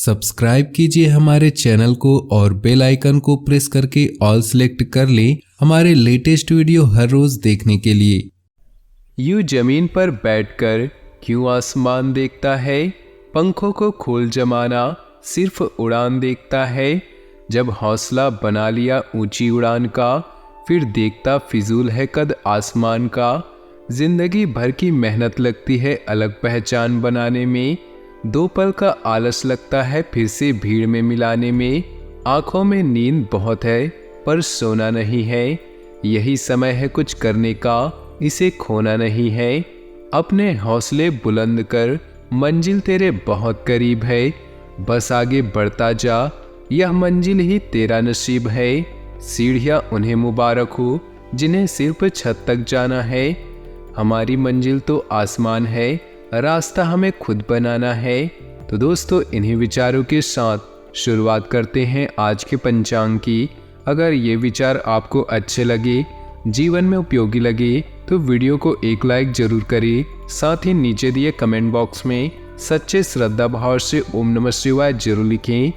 Subscribe कीजिए हमारे channel को और बेल आइकन को प्रेस करके ऑल सेलेक्ट कर लें हमारे लेटेस्ट वीडियो हर रोज देखने के लिए। यूं जमीन पर बैठकर क्यों आसमान देखता है, पंखों को खोल जमाना सिर्फ उड़ान देखता है। जब हौसला बना लिया ऊंची उड़ान का, फिर देखता फिजूल है कद आसमान का। जिंदगी भर की मेहनत लगती है अलग पहचान बनाने में, दो पल का आलस लगता है फिर से भीड़ में मिलाने में। आंखों में नींद बहुत है पर सोना नहीं है, यही समय है कुछ करने का, इसे खोना नहीं है। अपने हौसले बुलंद कर, मंजिल तेरे बहुत करीब है, बस आगे बढ़ता जा, यह मंजिल ही तेरा नसीब है। सीढ़ियाँ उन्हें मुबारक हो जिन्हें सिर्फ छत तक जाना है, हमारी मंजिल तो आसमान है, रास्ता हमें खुद बनाना है। तो दोस्तों, इन्हीं विचारों के साथ शुरुआत करते हैं आज के पंचांग की। अगर ये विचार आपको अच्छे लगे, जीवन में उपयोगी लगे, तो वीडियो को एक लाइक जरूर करें। साथ ही नीचे दिए कमेंट बॉक्स में सच्चे श्रद्धा भाव से ओम नमः शिवाय जरूर लिखें।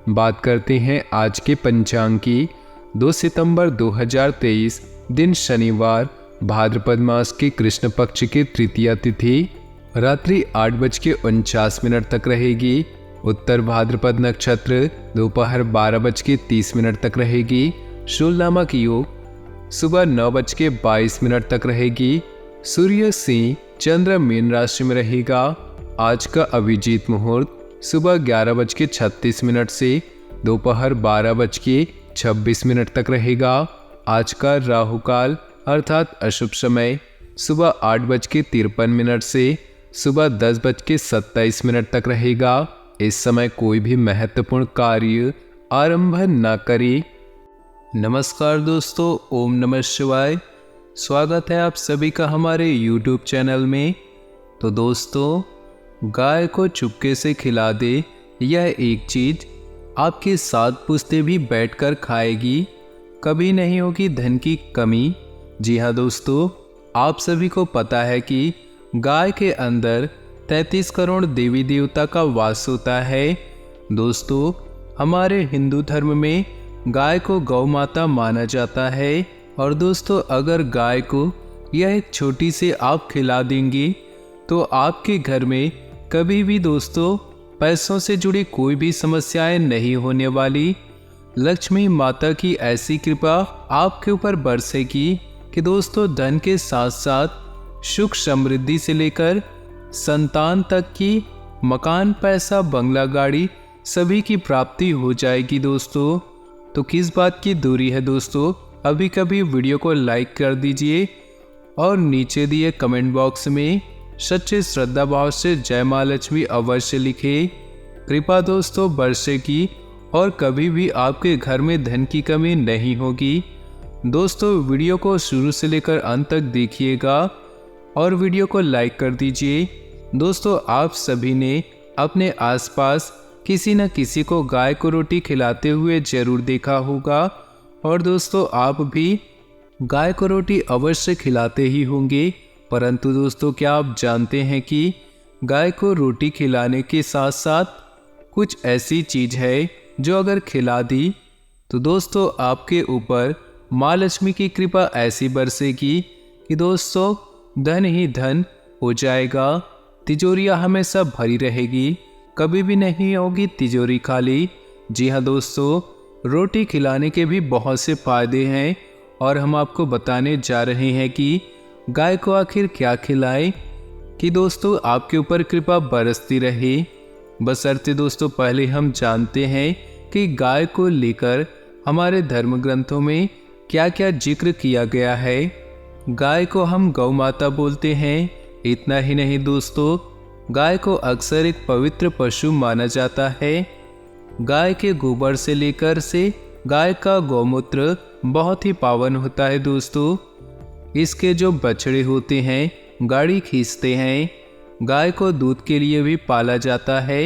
बात करते हैं आज के पंचांग की। 2 सितंबर 2023 दिन शनिवार, भाद्रपद मास के कृष्ण पक्ष की तृतीया तिथि रात्रि 8:49 तक रहेगी। उत्तर भाद्रपद नक्षत्र दोपहर 12:30 तक रहेगी। शूल नामक योग सुबह 9:22 तक रहेगी। सूर्य सिंह चंद्र मीन राशि में रहेगा। आज का अभिजीत मुहूर्त सुबह 11:36 से दोपहर 12:26 तक रहेगा। आज का राहु काल अर्थात अशुभ समय सुबह 8:53 से सुबह 10:27 तक रहेगा। इस समय कोई भी महत्वपूर्ण कार्य आरंभ न करें। नमस्कार दोस्तों, ओम नमः शिवाय। स्वागत है आप सभी का हमारे YouTube चैनल में। तो दोस्तों, गाय को चुपके से खिला दे, यह एक चीज आपके 7 पुश्ते भी बैठकर खाएगी, कभी नहीं होगी धन की कमी। जी हाँ दोस्तों, आप सभी को पता है कि गाय के अंदर 33 करोड़ देवी देवता का वास होता है। दोस्तों, हमारे हिंदू धर्म में गाय को गौ माता माना जाता है। और दोस्तों, अगर गाय को यह एक छोटी से आप खिला देंगे तो आपके घर में कभी भी दोस्तों पैसों से जुड़ी कोई भी समस्याएं नहीं होने वाली। लक्ष्मी माता की ऐसी कृपा आपके ऊपर बरसेगी कि दोस्तों धन के साथ साथ सुख समृद्धि से लेकर संतान तक की मकान, पैसा, बंगला, गाड़ी सभी की प्राप्ति हो जाएगी दोस्तों। तो किस बात की दूरी है दोस्तों, अभी कभी वीडियो को लाइक कर दीजिए और नीचे दिए कमेंट बॉक्स में सच्चे श्रद्धा भाव से जय माँ लक्ष्मी अवश्य लिखे। कृपा दोस्तों बरसेगी और कभी भी आपके घर में धन की कमी नहीं होगी। दोस्तों, वीडियो को शुरू से लेकर अंत तक देखिएगा और वीडियो को लाइक कर दीजिए। दोस्तों, आप सभी ने अपने आसपास किसी न किसी को गाय को रोटी खिलाते हुए जरूर देखा होगा। और दोस्तों, आप भी गाय को रोटी अवश्य खिलाते ही होंगे। परंतु दोस्तों, क्या आप जानते हैं कि गाय को रोटी खिलाने के साथ साथ कुछ ऐसी चीज है जो अगर खिला दी तो दोस्तों आपके ऊपर माँ लक्ष्मी की कृपा ऐसी बरसेगी कि दोस्तों धन ही धन हो जाएगा। तिजोरियाँ हमेशा भरी रहेगी, कभी भी नहीं होगी तिजोरी खाली। जी हाँ दोस्तों, रोटी खिलाने के भी बहुत से फायदे हैं और हम आपको बताने जा रहे हैं कि गाय को आखिर क्या खिलाएं कि दोस्तों आपके ऊपर कृपा बरसती रहे। बशर्ते दोस्तों पहले हम जानते हैं कि गाय को लेकर हमारे धर्म ग्रंथों में क्या क्या जिक्र किया गया है। गाय को हम गौ माता बोलते हैं। इतना ही नहीं दोस्तों, गाय को अक्सर एक पवित्र पशु माना जाता है। गाय के गोबर से लेकर से गाय का गौमूत्र बहुत ही पावन होता है दोस्तों। इसके जो बछड़े होते हैं गाड़ी खींचते हैं। गाय को दूध के लिए भी पाला जाता है।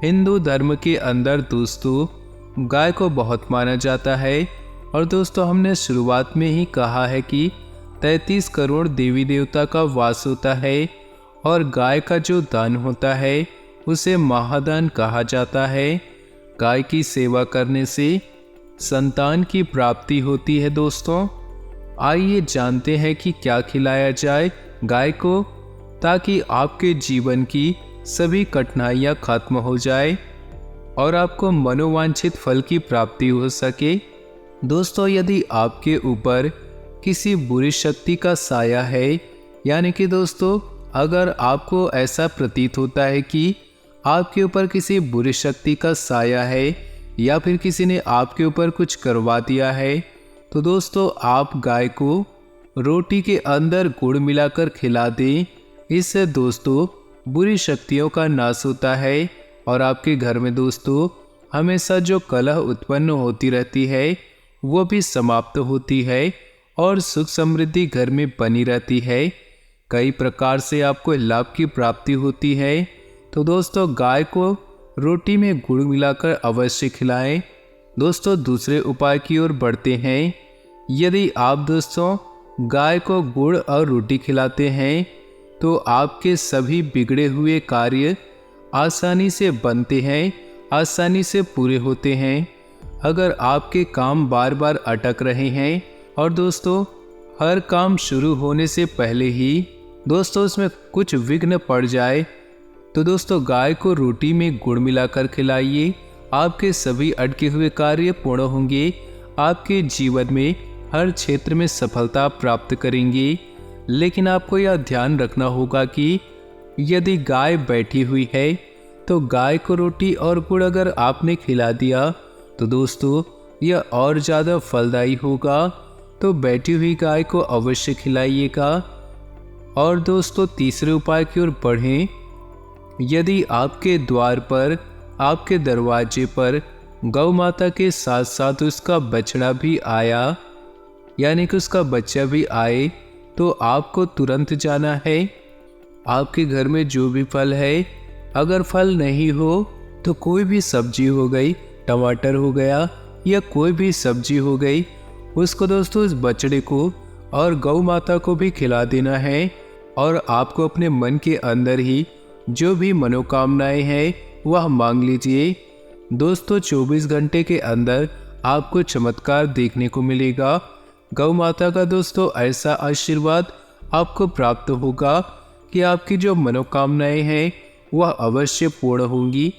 हिंदू धर्म के अंदर दोस्तों गाय को बहुत माना जाता है। और दोस्तों, हमने शुरुआत में ही कहा है कि 33 करोड़ देवी देवता का वास होता है और गाय का जो दान होता है उसे महादान कहा जाता है। गाय की सेवा करने से संतान की प्राप्ति होती है। दोस्तों, आइए जानते हैं कि क्या खिलाया जाए गाय को, ताकि आपके जीवन की सभी कठिनाइयाँ खत्म हो जाए और आपको मनोवांछित फल की प्राप्ति हो सके। दोस्तों, यदि आपके ऊपर किसी बुरी शक्ति का साया है, यानी कि दोस्तों अगर आपको ऐसा प्रतीत होता है कि आपके ऊपर किसी बुरी शक्ति का साया है या फिर किसी ने आपके ऊपर कुछ करवा दिया है, तो दोस्तों आप गाय को रोटी के अंदर गुड़ मिलाकर खिला दें। इससे दोस्तों बुरी शक्तियों का नाश होता है और आपके घर में दोस्तों हमेशा जो कलह उत्पन्न होती रहती है वो भी समाप्त होती है और सुख समृद्धि घर में बनी रहती है। कई प्रकार से आपको लाभ की प्राप्ति होती है। तो दोस्तों गाय को रोटी में गुड़ मिलाकर अवश्य खिलाएं। दोस्तों दूसरे उपाय की ओर बढ़ते हैं। यदि आप दोस्तों गाय को गुड़ और रोटी खिलाते हैं तो आपके सभी बिगड़े हुए कार्य आसानी से बनते हैं, आसानी से पूरे होते हैं। अगर आपके काम बार बार अटक रहे हैं और दोस्तों हर काम शुरू होने से पहले ही दोस्तों उसमें कुछ विघ्न पड़ जाए, तो दोस्तों गाय को रोटी में गुड़ मिलाकर खिलाइए। आपके सभी अटके हुए कार्य पूर्ण होंगे। आपके जीवन में हर क्षेत्र में सफलता प्राप्त करेंगे। लेकिन आपको यह ध्यान रखना होगा कि यदि गाय बैठी हुई है तो गाय को रोटी और गुड़ अगर आपने खिला दिया तो दोस्तों यह और ज़्यादा फलदायी होगा। तो बैठी हुई गाय को अवश्य खिलाइएगा। और दोस्तों तीसरे उपाय की ओर बढ़ें। यदि आपके द्वार पर, आपके दरवाजे पर गौ माता के साथ साथ उसका बछड़ा भी आया, यानी कि उसका बच्चा भी आए, तो आपको तुरंत जाना है। आपके घर में जो भी फल है, अगर फल नहीं हो तो कोई भी सब्जी हो गई, टमाटर हो गया या कोई भी सब्जी हो गई, उसको दोस्तों उस बछड़े को और गौ माता को भी खिला देना है। और आपको अपने मन के अंदर ही जो भी मनोकामनाएं हैं वह मांग लीजिए। दोस्तों 24 घंटे के अंदर आपको चमत्कार देखने को मिलेगा। गौ माता का दोस्तों ऐसा आशीर्वाद आपको प्राप्त होगा कि आपकी जो मनोकामनाएं हैं वह अवश्य पूर्ण होंगी।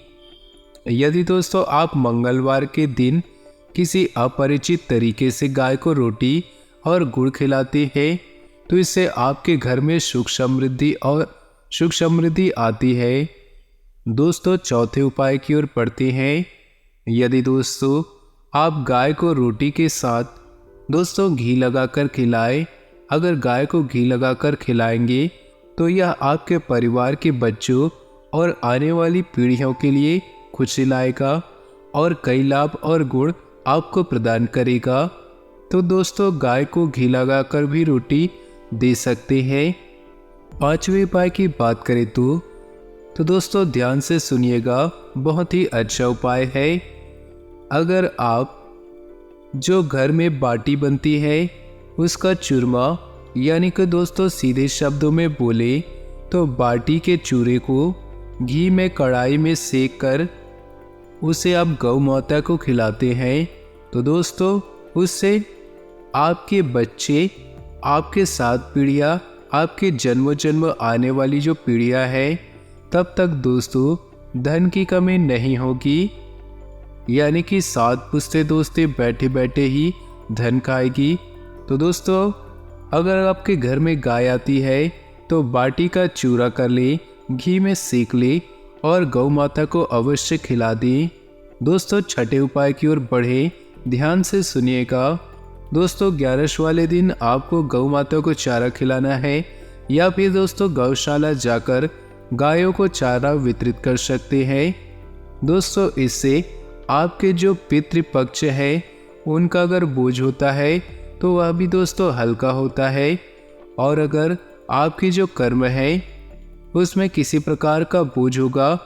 यदि दोस्तों आप मंगलवार के दिन किसी अपरिचित तरीके से गाय को रोटी और गुड़ खिलाते हैं तो इससे आपके घर में सुख समृद्धि आती है। दोस्तों चौथे उपाय की ओर बढ़ते हैं। यदि दोस्तों आप गाय को रोटी के साथ दोस्तों घी लगाकर खिलाएं, अगर गाय को घी लगाकर खिलाएंगे तो यह आपके परिवार के बच्चों और आने वाली पीढ़ियों के लिए खुशी लाएगा और कई लाभ और गुण आपको प्रदान करेगा। तो दोस्तों गाय को घी लगाकर भी रोटी दे सकते हैं। पांचवें उपाय की बात करें तो दोस्तों ध्यान से सुनिएगा, बहुत ही अच्छा उपाय है। अगर आप जो घर में बाटी बनती है उसका चूरमा, यानी कि दोस्तों सीधे शब्दों में बोले तो बाटी के चूरे को घी में कढ़ाई में सेक कर उसे आप गौ माता को खिलाते हैं तो दोस्तों उससे आपके बच्चे, आपके 7 पीढ़ियाँ, आपके जन्मों जन्म आने वाली जो पीढ़ियाँ है तब तक दोस्तों धन की कमी नहीं होगी। यानी कि 7 पुश्ते दोस्तें बैठे बैठे ही धन खाएगी। तो दोस्तों अगर आपके घर में गाय आती है तो बाटी का चूरा कर ले, घी में सेक ले और गौ माता को अवश्य खिला दें। दोस्तों छठे उपाय की ओर बढ़े, ध्यान से सुनिएगा। दोस्तों 11 वाले दिन आपको गौ माता को चारा खिलाना है या फिर दोस्तों गौशाला जाकर गायों को चारा वितरित कर सकते हैं। दोस्तों इससे आपके जो पितृपक्ष है उनका अगर बोझ होता है तो वह भी दोस्तों हल्का होता है। और अगर आपकी जो कर्म है उसमें किसी प्रकार का बोझ होगा,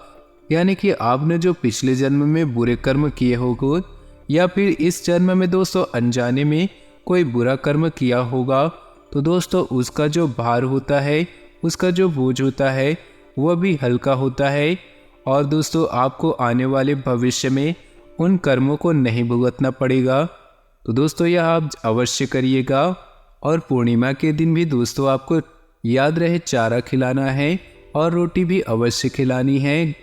यानी कि आपने जो पिछले जन्म में बुरे कर्म किए होंगे या फिर इस जन्म में दोस्तों अनजाने में कोई बुरा कर्म किया होगा, तो दोस्तों उसका जो भार होता है, उसका जो बोझ होता है वह भी हल्का होता है। और दोस्तों आपको आने वाले भविष्य में उन कर्मों को नहीं भुगतना पड़ेगा। तो दोस्तों यह आप अवश्य करिएगा। और पूर्णिमा के दिन भी दोस्तों आपको याद रहे चारा खिलाना है और रोटी भी अवश्य खिलानी है।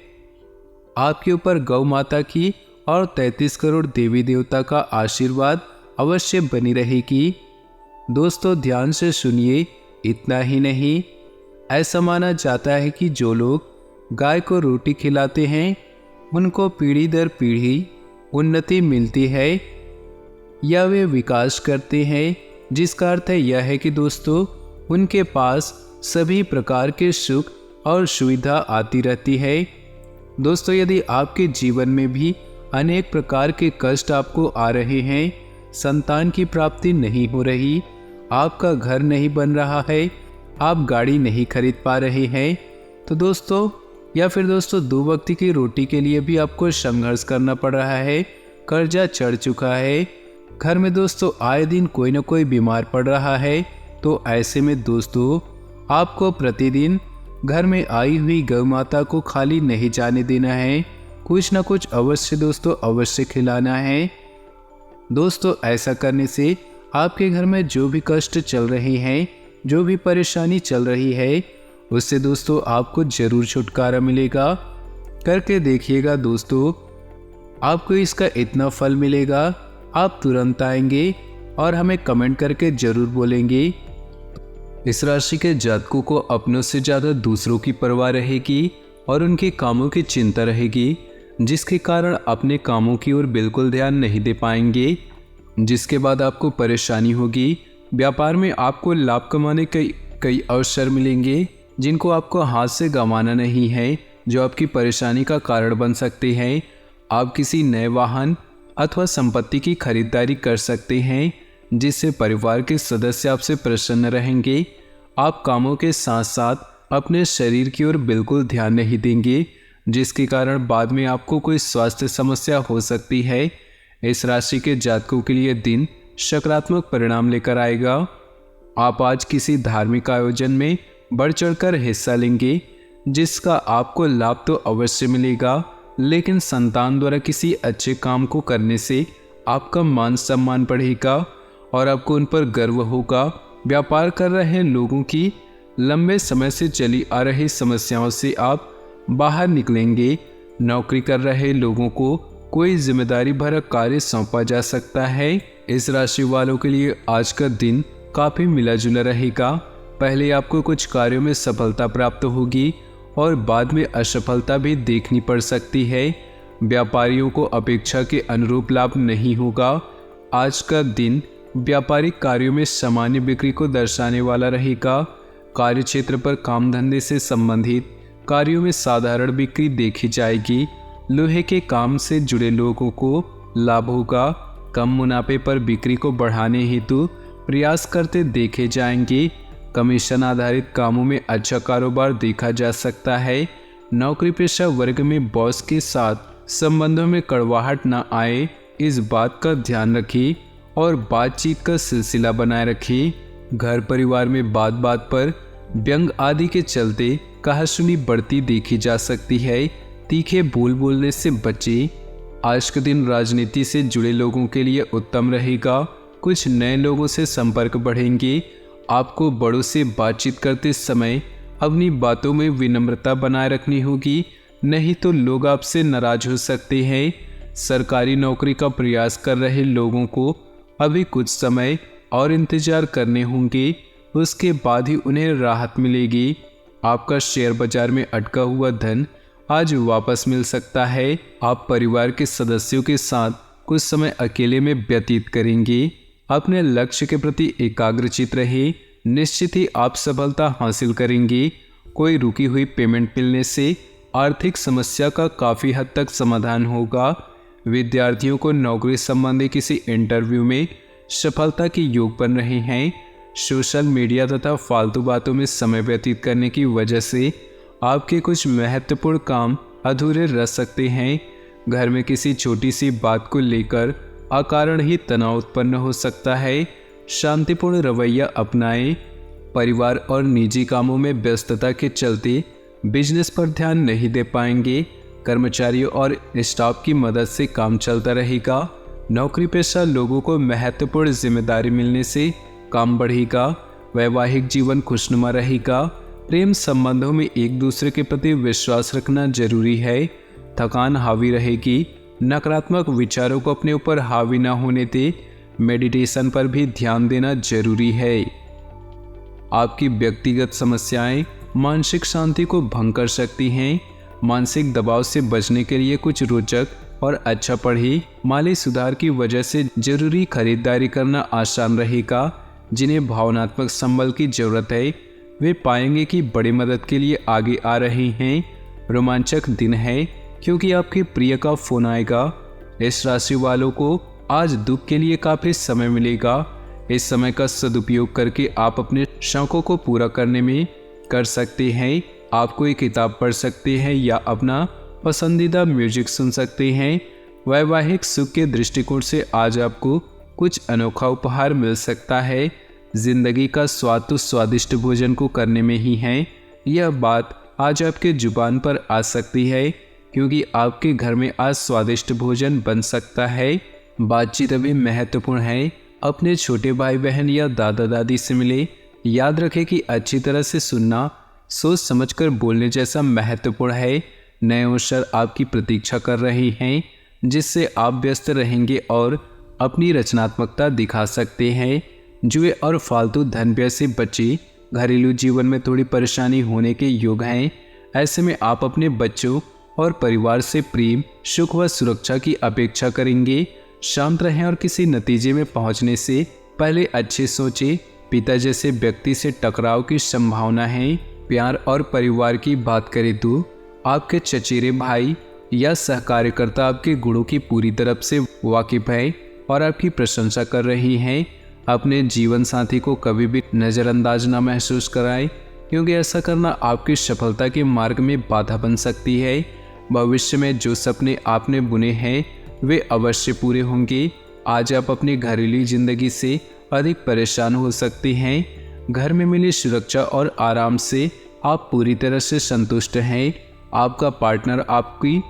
आपके ऊपर गौ माता की और 33 करोड़ देवी देवता का आशीर्वाद अवश्य बनी रहेगी। दोस्तों ध्यान से सुनिए, इतना ही नहीं, ऐसा माना जाता है कि जो लोग गाय को रोटी खिलाते हैं उनको पीढ़ी दर पीढ़ी उन्नति मिलती है या वे विकास करते हैं, जिसका अर्थ यह है कि दोस्तों उनके पास सभी प्रकार के सुख और सुविधा आती रहती है। दोस्तों यदि आपके जीवन में भी अनेक प्रकार के कष्ट आपको आ रहे हैं, संतान की प्राप्ति नहीं हो रही, आपका घर नहीं बन रहा है, आप गाड़ी नहीं खरीद पा रहे हैं, तो दोस्तों या फिर दोस्तों 2 वक्त की रोटी के लिए भी आपको संघर्ष करना पड़ रहा है, कर्जा चढ़ चुका है, घर में दोस्तों आए दिन कोई ना कोई बीमार पड़ रहा है, तो ऐसे में दोस्तों आपको प्रतिदिन घर में आई हुई गौ माता को खाली नहीं जाने देना है, कुछ ना कुछ अवश्य दोस्तों अवश्य खिलाना है। दोस्तों ऐसा करने से आपके घर में जो भी कष्ट चल रहे हैं, जो भी परेशानी चल रही है, उससे दोस्तों आपको जरूर छुटकारा मिलेगा। करके देखिएगा दोस्तों, आपको इसका इतना फल मिलेगा, आप तुरंत आएंगे और हमें कमेंट करके जरूर बोलेंगे। इस राशि के जातकों को अपनों से ज़्यादा दूसरों की परवाह रहेगी और उनके कामों की चिंता रहेगी, जिसके कारण अपने कामों की ओर बिल्कुल ध्यान नहीं दे पाएंगे, जिसके बाद आपको परेशानी होगी। व्यापार में आपको लाभ कमाने के कई अवसर मिलेंगे जिनको आपको हाथ से गंवाना नहीं है, जो आपकी परेशानी का कारण बन सकते हैं। आप किसी नए वाहन अथवा संपत्ति की खरीदारी कर सकते हैं, जिससे परिवार के सदस्य आपसे प्रसन्न रहेंगे। आप कामों के साथ साथ अपने शरीर की ओर बिल्कुल ध्यान नहीं देंगे, जिसके कारण बाद में आपको कोई स्वास्थ्य समस्या हो सकती है। इस राशि के जातकों के लिए दिन सकारात्मक परिणाम लेकर आएगा। आप आज किसी धार्मिक आयोजन में बढ़ चढ़कर हिस्सा लेंगे, जिसका आपको लाभ तो अवश्य मिलेगा, लेकिन संतान द्वारा किसी अच्छे काम को करने से आपका मान सम्मान बढ़ेगा और आपको उन पर गर्व होगा। व्यापार कर रहे लोगों की लंबे समय से चली आ रही समस्याओं से आप बाहर निकलेंगे। नौकरी कर रहे लोगों को कोई जिम्मेदारी भरा कार्य सौंपा जा सकता है। इस राशि वालों के लिए आज का दिन काफ़ी मिला जुला रहेगा। पहले आपको कुछ कार्यों में सफलता प्राप्त होगी और बाद में असफलता भी देखनी पड़ सकती है। व्यापारियों को अपेक्षा के अनुरूप लाभ नहीं होगा। आज का दिन व्यापारिक कार्यों में सामान्य बिक्री को दर्शाने वाला रहेगा। कार्य क्षेत्र पर काम धंधे से संबंधित कार्यों में साधारण बिक्री देखी जाएगी। लोहे के काम से जुड़े लोगों को लाभ होगा। कम मुनाफे पर बिक्री को बढ़ाने हेतु प्रयास करते देखे जाएंगे। कमीशन आधारित कामों में अच्छा कारोबार देखा जा सकता है। नौकरी पेशा वर्ग में बॉस के साथ संबंधों में कड़वाहट न आए, इस बात का ध्यान रखिए और बातचीत का सिलसिला बनाए रखिए। घर परिवार में बात बात पर व्यंग आदि के चलते कहासुनी बढ़ती देखी जा सकती है। तीखे बोल बोलने से बचे। आज के दिन राजनीति से जुड़े लोगों के लिए उत्तम रहेगा। कुछ नए लोगों से संपर्क बढ़ेंगे। आपको बड़ों से बातचीत करते समय अपनी बातों में विनम्रता बनाए रखनी होगी, नहीं तो लोग आपसे नाराज हो सकते हैं। सरकारी नौकरी का प्रयास कर रहे लोगों को अभी कुछ समय और इंतजार करने होंगे, उसके बाद ही उन्हें राहत मिलेगी। आपका शेयर बाजार में अटका हुआ धन आज वापस मिल सकता है। आप परिवार के सदस्यों के साथ कुछ समय अकेले में व्यतीत करेंगे। अपने लक्ष्य के प्रति एकाग्रचित रहे, निश्चित ही आप सफलता हासिल करेंगे। कोई रुकी हुई पेमेंट मिलने से आर्थिक समस्या का काफ़ी हद तक समाधान होगा। विद्यार्थियों को नौकरी संबंधी किसी इंटरव्यू में सफलता के योग बन रहे हैं। सोशल मीडिया तथा फालतू बातों में समय व्यतीत करने की वजह से आपके कुछ महत्वपूर्ण काम अधूरे रह सकते हैं। घर में किसी छोटी सी बात को लेकर अकारण ही तनाव उत्पन्न हो सकता है। शांतिपूर्ण रवैया अपनाएं। परिवार और निजी कामों में व्यस्तता के चलते बिजनेस पर ध्यान नहीं दे पाएंगे। कर्मचारियों और स्टाफ की मदद से काम चलता रहेगा। नौकरी पेशा लोगों को महत्वपूर्ण जिम्मेदारी मिलने से काम बढ़ेगा। वैवाहिक जीवन खुशनुमा रहेगा। प्रेम संबंधों में एक दूसरे के प्रति विश्वास रखना जरूरी है। थकान हावी रहेगी। नकारात्मक विचारों को अपने ऊपर हावी न होने दे। मेडिटेशन पर भी ध्यान देना जरूरी है। आपकी व्यक्तिगत समस्याएं मानसिक शांति को भंग कर सकती हैं। मानसिक दबाव से बचने के लिए कुछ रोचक और अच्छा पढ़े। माली सुधार की वजह से जरूरी खरीदारी करना आसान रहेगा। जिन्हें भावनात्मक संबल की जरूरत है वे पाएंगे कि बड़ी मदद के लिए आगे आ रहे हैं। रोमांचक दिन है क्योंकि आपके प्रिय का फोन आएगा। इस राशि वालों को आज दुख के लिए काफी समय मिलेगा। इस समय का सदुपयोग करके आप अपने शौकों को पूरा करने में कर सकते हैं। आप कोई किताब पढ़ सकते हैं या अपना पसंदीदा म्यूजिक सुन सकते हैं। वैवाहिक सुख के दृष्टिकोण से आज आपको कुछ अनोखा उपहार मिल सकता है। जिंदगी का स्वाद तो स्वादिष्ट भोजन को करने में ही है। यह बात आज आपके जुबान पर आ सकती है क्योंकि आपके घर में आज स्वादिष्ट भोजन बन सकता है। बातचीत अभी महत्वपूर्ण है। अपने छोटे भाई बहन या दादा दादी से मिले। याद रखें कि अच्छी तरह से सुनना सोच समझकर बोलने जैसा महत्वपूर्ण है। नए अवसर आपकी प्रतीक्षा कर रहे हैं जिससे आप व्यस्त रहेंगे और अपनी रचनात्मकता दिखा सकते हैं। जुए और फालतू धन व्यय से बचे। घरेलू जीवन में थोड़ी परेशानी होने के योग हैं। ऐसे में आप अपने बच्चों और परिवार से प्रेम सुख व सुरक्षा की अपेक्षा करेंगे। शांत रहें और किसी नतीजे में पहुंचने से पहले अच्छे सोचें। पिता जैसे व्यक्ति से टकराव की संभावना है। प्यार और परिवार की बात करें तो आपके चचेरे भाई या सहकार्यकर्ता आपके गुणों की पूरी तरफ से वाकिफ है और आपकी प्रशंसा कर रही हैं। अपने जीवन साथी को कभी भी नज़रअंदाज न महसूस कराएं क्योंकि ऐसा करना आपकी सफलता के मार्ग में बाधा बन सकती है। भविष्य में जो सपने आपने बुने हैं वे अवश्य पूरे होंगे। आज आप अपनी घरेलू जिंदगी से अधिक परेशान हो सकते हैं। घर में मिली सुरक्षा और आराम से आप पूरी तरह से संतुष्ट हैं। आपका पार्टनर आपकी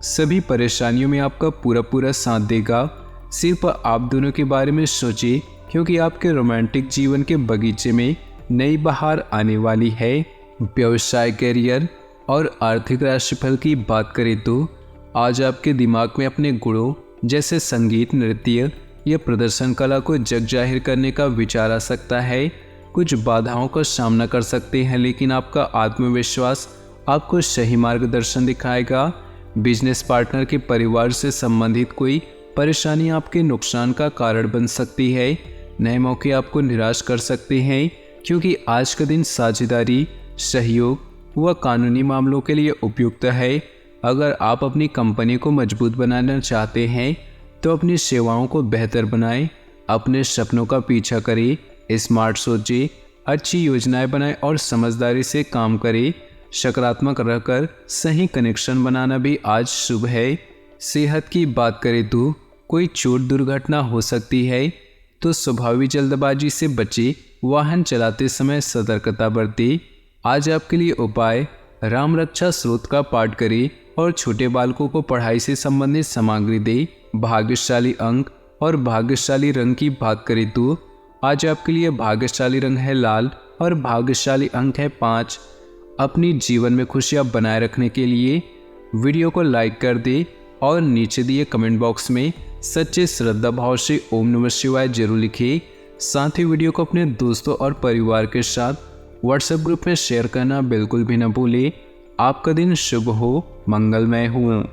सभी परेशानियों में आपका पूरा साथ देगा। सिर्फ आप दोनों के बारे में सोचिए क्योंकि आपके रोमांटिक जीवन के बगीचे में नई बहार आने वाली है। व्यवसाय, करियर और आर्थिक राशिफल की बात करें तो आज आपके दिमाग में अपने गुणों जैसे संगीत, नृत्य या प्रदर्शन कला को जग जाहिर करने का विचार आ सकता है। कुछ बाधाओं का सामना कर सकते हैं लेकिन आपका आत्मविश्वास आपको सही मार्गदर्शन दिखाएगा। बिजनेस पार्टनर के परिवार से संबंधित कोई परेशानी आपके नुकसान का कारण बन सकती है। नए मौके आपको निराश कर सकते हैं क्योंकि आज का दिन साझेदारी, सहयोग व कानूनी मामलों के लिए उपयुक्त है। अगर आप अपनी कंपनी को मजबूत बनाना चाहते हैं तो अपनी सेवाओं को बेहतर बनाएं। अपने सपनों का पीछा करें। स्मार्ट सोचें, अच्छी योजनाएं बनाएं और समझदारी से काम करें। सकारात्मक रहकर सही कनेक्शन बनाना भी आज शुभ है। सेहत की बात करें तो कोई चोट दुर्घटना हो सकती है तो स्वाभाविक जल्दबाजी से बचे। वाहन चलाते समय सतर्कता बरतें। आज आपके लिए उपाय, राम रक्षा स्रोत का पाठ करें और छोटे बालकों को पढ़ाई से संबंधित सामग्री दें। भाग्यशाली अंक और भाग्यशाली रंग की बात करें तो आज आपके लिए भाग्यशाली रंग है लाल और भाग्यशाली अंक है 5। अपनी जीवन में खुशियां बनाए रखने के लिए वीडियो को लाइक कर दें और नीचे दिए कमेंट बॉक्स में सच्चे श्रद्धा भाव से ओम नमः शिवाय जरूर लिखें। साथ ही वीडियो को अपने दोस्तों और परिवार के साथ व्हाट्सएप ग्रुप में शेयर करना बिल्कुल भी न भूलें। आपका दिन शुभ हो, मंगलमय हो।